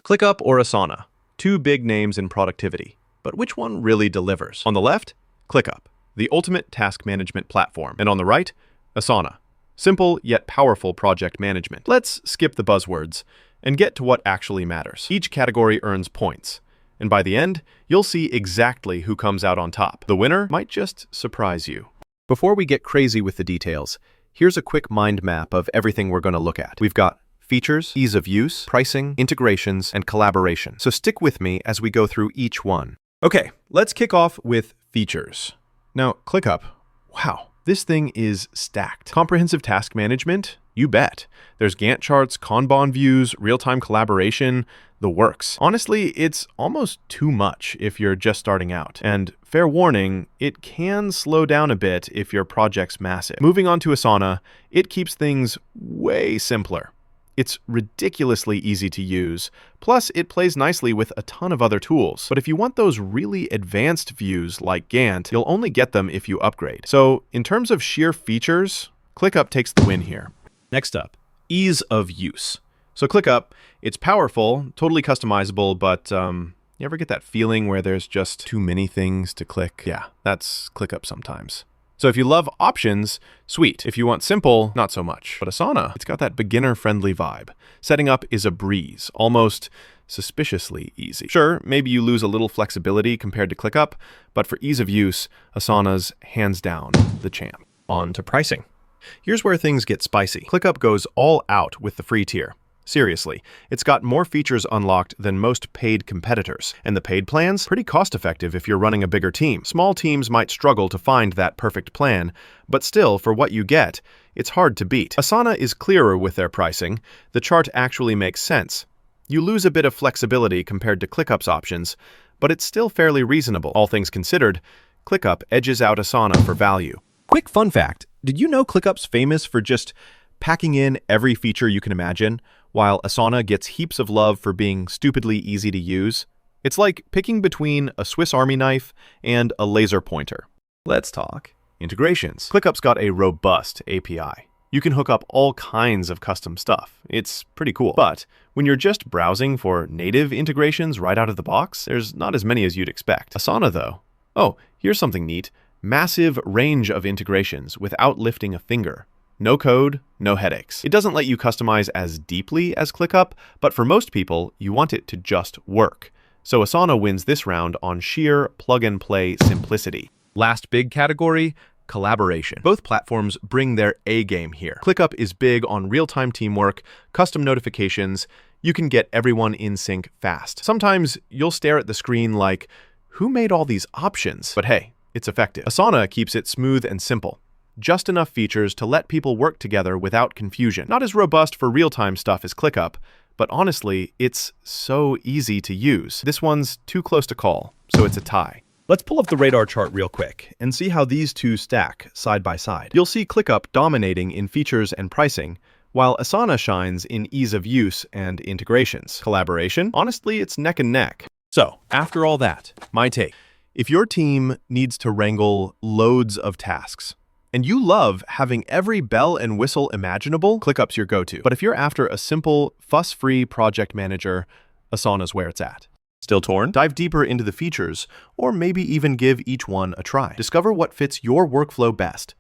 ClickUp or Asana, two big names in productivity, but which one really delivers? On the left, ClickUp, the ultimate task management platform, and on the right, Asana, simple yet powerful project management. Let's skip the buzzwords and get to what actually matters. Each category earns points, and by the end, you'll see exactly who comes out on top. The winner might just surprise you. Before we get crazy with the details, here's a quick mind map of everything we're going to look at. We've got features, ease of use, pricing, integrations, and collaboration. So stick with me as we go through each one. Okay, let's kick off with features. Now, ClickUp, wow, this thing is stacked. Comprehensive task management? You bet. There's Gantt charts, Kanban views, real-time collaboration, the works. Honestly, it's almost too much if you're just starting out. And fair warning, it can slow down a bit if your project's massive. Moving on to Asana, it keeps things way simpler. It's ridiculously easy to use, plus it plays nicely with a ton of other tools. But if you want those really advanced views like Gantt, you'll only get them if you upgrade. So in terms of sheer features, ClickUp takes the win here. Next up, ease of use. So ClickUp, it's powerful, totally customizable, but you ever get that feeling where there's just too many things to click? Yeah, that's ClickUp sometimes. So if you love options, sweet. If you want simple, not so much. But Asana, it's got that beginner-friendly vibe. Setting up is a breeze, almost suspiciously easy. Sure, maybe you lose a little flexibility compared to ClickUp, but for ease of use, Asana's hands down the champ. On to pricing. Here's where things get spicy. ClickUp goes all out with the free tier. Seriously, it's got more features unlocked than most paid competitors, and the paid plan's pretty cost-effective if you're running a bigger team. Small teams might struggle to find that perfect plan, but still, for what you get, it's hard to beat. Asana is clearer with their pricing. The chart actually makes sense. You lose a bit of flexibility compared to ClickUp's options, but it's still fairly reasonable. All things considered, ClickUp edges out Asana for value. Quick fun fact, did you know ClickUp's famous for just packing in every feature you can imagine, while Asana gets heaps of love for being stupidly easy to use? It's like picking between a Swiss Army knife and a laser pointer. Let's talk integrations. ClickUp's got a robust API. You can hook up all kinds of custom stuff. It's pretty cool. But when you're just browsing for native integrations right out of the box, there's not as many as you'd expect. Asana, though, oh, here's something neat. Massive range of integrations without lifting a finger. No code, no headaches. It doesn't let you customize as deeply as ClickUp, but for most people, you want it to just work. So Asana wins this round on sheer plug-and-play simplicity. Last big category, collaboration. Both platforms bring their A-game here. ClickUp is big on real-time teamwork, custom notifications. You can get everyone in sync fast. Sometimes you'll stare at the screen like, who made all these options? But hey, it's effective. Asana keeps it smooth and simple. Just enough features to let people work together without confusion. Not as robust for real-time stuff as ClickUp, but honestly, it's so easy to use. This one's too close to call, so it's a tie. Let's pull up the radar chart real quick and see how these two stack side by side. You'll see ClickUp dominating in features and pricing, while Asana shines in ease of use and integrations. Collaboration? Honestly, it's neck and neck. So, after all that, my take. If your team needs to wrangle loads of tasks, and you love having every bell and whistle imaginable, ClickUp's your go-to. But if you're after a simple, fuss-free project manager, Asana's where it's at. Still torn? Dive deeper into the features, or maybe even give each one a try. Discover what fits your workflow best.